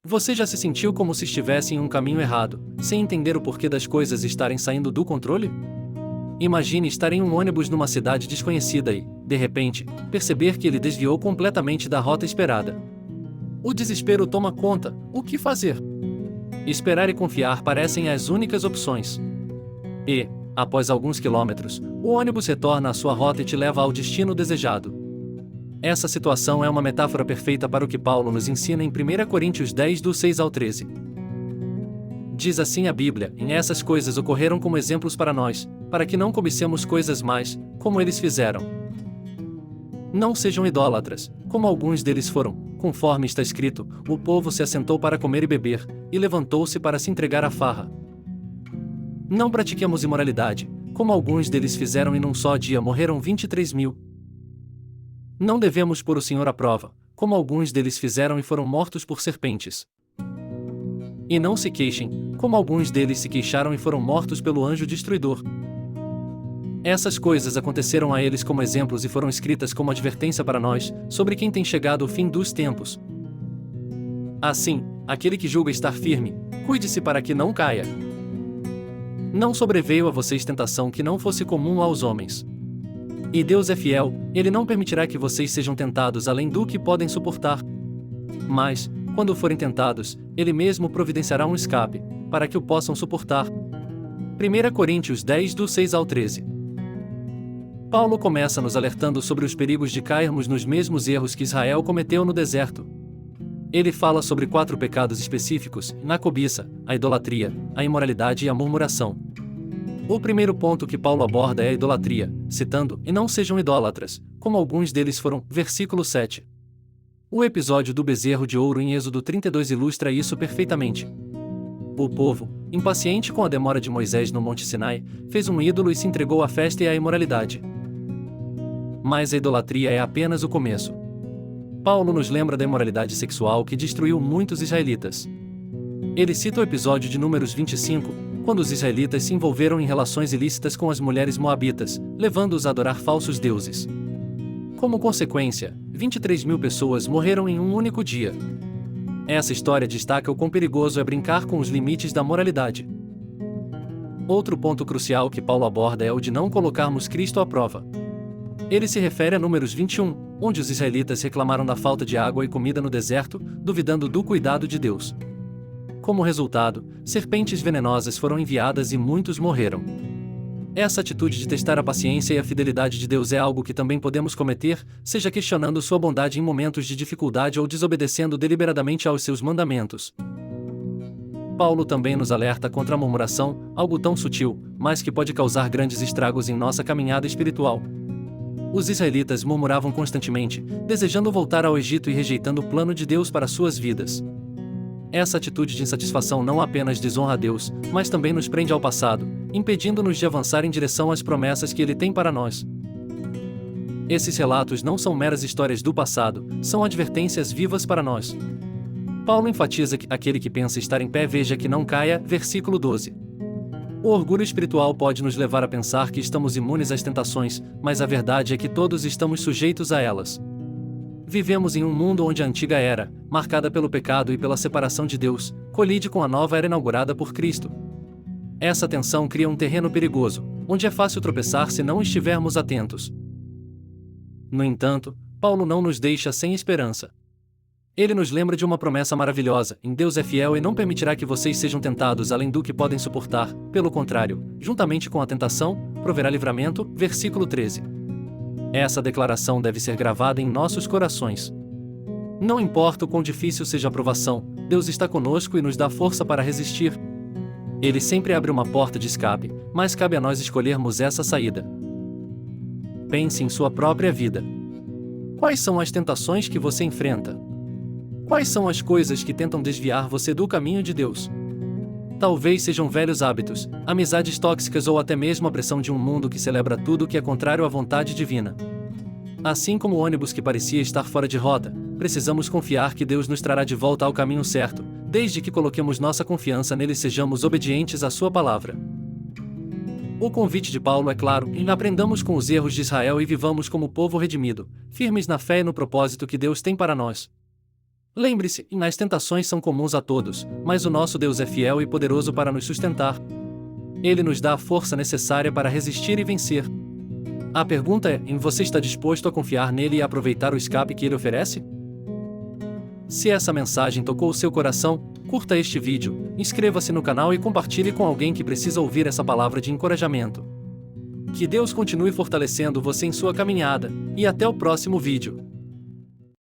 Você já se sentiu como se estivesse em um caminho errado, sem entender o porquê das coisas estarem saindo do controle? Imagine estar em um ônibus numa cidade desconhecida e, de repente, perceber que ele desviou completamente da rota esperada. O desespero toma conta. O que fazer? Esperar e confiar parecem as únicas opções. E, após alguns quilômetros, o ônibus retorna à sua rota e te leva ao destino desejado. Essa situação é uma metáfora perfeita para o que Paulo nos ensina em 1 Coríntios 10, do 6 ao 13. Diz assim a Bíblia: "E essas coisas ocorreram como exemplos para nós, para que não cobicemos coisas mais, como eles fizeram. Não sejam idólatras, como alguns deles foram, conforme está escrito: o povo se assentou para comer e beber, e levantou-se para se entregar à farra. Não pratiquemos imoralidade, como alguns deles fizeram e num só dia morreram 23.000. Não devemos pôr o Senhor à prova, como alguns deles fizeram e foram mortos por serpentes. E não se queixem, como alguns deles se queixaram e foram mortos pelo anjo destruidor. Essas coisas aconteceram a eles como exemplos e foram escritas como advertência para nós, sobre quem tem chegado o fim dos tempos. Assim, aquele que julga estar firme, cuide-se para que não caia. Não sobreveio a vocês tentação que não fosse comum aos homens. E Deus é fiel, Ele não permitirá que vocês sejam tentados além do que podem suportar. Mas, quando forem tentados, Ele mesmo providenciará um escape, para que o possam suportar." 1 Coríntios 10, do 6 ao 13. Paulo começa nos alertando sobre os perigos de cairmos nos mesmos erros que Israel cometeu no deserto. Ele fala sobre 4 pecados específicos: na cobiça, a idolatria, a imoralidade e a murmuração. O primeiro ponto que Paulo aborda é a idolatria, citando: "E não sejam idólatras, como alguns deles foram", versículo 7. O episódio do bezerro de ouro em Êxodo 32 ilustra isso perfeitamente. O povo, impaciente com a demora de Moisés no Monte Sinai, fez um ídolo e se entregou à festa e à imoralidade. Mas a idolatria é apenas o começo. Paulo nos lembra da imoralidade sexual que destruiu muitos israelitas. Ele cita o episódio de Números 25, quando os israelitas se envolveram em relações ilícitas com as mulheres moabitas, levando-os a adorar falsos deuses. Como consequência, 23.000 pessoas morreram em um único dia. Essa história destaca o quão perigoso é brincar com os limites da moralidade. Outro ponto crucial que Paulo aborda é o de não colocarmos Cristo à prova. Ele se refere a Números 21, onde os israelitas reclamaram da falta de água e comida no deserto, duvidando do cuidado de Deus. Como resultado, serpentes venenosas foram enviadas e muitos morreram. Essa atitude de testar a paciência e a fidelidade de Deus é algo que também podemos cometer, seja questionando sua bondade em momentos de dificuldade ou desobedecendo deliberadamente aos seus mandamentos. Paulo também nos alerta contra a murmuração, algo tão sutil, mas que pode causar grandes estragos em nossa caminhada espiritual. Os israelitas murmuravam constantemente, desejando voltar ao Egito e rejeitando o plano de Deus para suas vidas. Essa atitude de insatisfação não apenas desonra a Deus, mas também nos prende ao passado, impedindo-nos de avançar em direção às promessas que Ele tem para nós. Esses relatos não são meras histórias do passado, são advertências vivas para nós. Paulo enfatiza que aquele que pensa estar em pé veja que não caia, versículo 12. O orgulho espiritual pode nos levar a pensar que estamos imunes às tentações, mas a verdade é que todos estamos sujeitos a elas. Vivemos em um mundo onde a antiga era, marcada pelo pecado e pela separação de Deus, colide com a nova era inaugurada por Cristo. Essa tensão cria um terreno perigoso, onde é fácil tropeçar se não estivermos atentos. No entanto, Paulo não nos deixa sem esperança. Ele nos lembra de uma promessa maravilhosa: em Deus é fiel e não permitirá que vocês sejam tentados além do que podem suportar, pelo contrário, juntamente com a tentação, proverá livramento, versículo 13. Essa declaração deve ser gravada em nossos corações. Não importa o quão difícil seja a provação, Deus está conosco e nos dá força para resistir. Ele sempre abre uma porta de escape, mas cabe a nós escolhermos essa saída. Pense em sua própria vida. Quais são as tentações que você enfrenta? Quais são as coisas que tentam desviar você do caminho de Deus? Talvez sejam velhos hábitos, amizades tóxicas ou até mesmo a pressão de um mundo que celebra tudo que é contrário à vontade divina. Assim como o ônibus que parecia estar fora de rota, precisamos confiar que Deus nos trará de volta ao caminho certo, desde que coloquemos nossa confiança nele e sejamos obedientes à sua palavra. O convite de Paulo é claro: aprendamos com os erros de Israel e vivamos como povo redimido, firmes na fé e no propósito que Deus tem para nós. Lembre-se, as tentações são comuns a todos, mas o nosso Deus é fiel e poderoso para nos sustentar. Ele nos dá a força necessária para resistir e vencer. A pergunta é: você está disposto a confiar nele e aproveitar o escape que ele oferece? Se essa mensagem tocou o seu coração, curta este vídeo, inscreva-se no canal e compartilhe com alguém que precisa ouvir essa palavra de encorajamento. Que Deus continue fortalecendo você em sua caminhada, e até o próximo vídeo.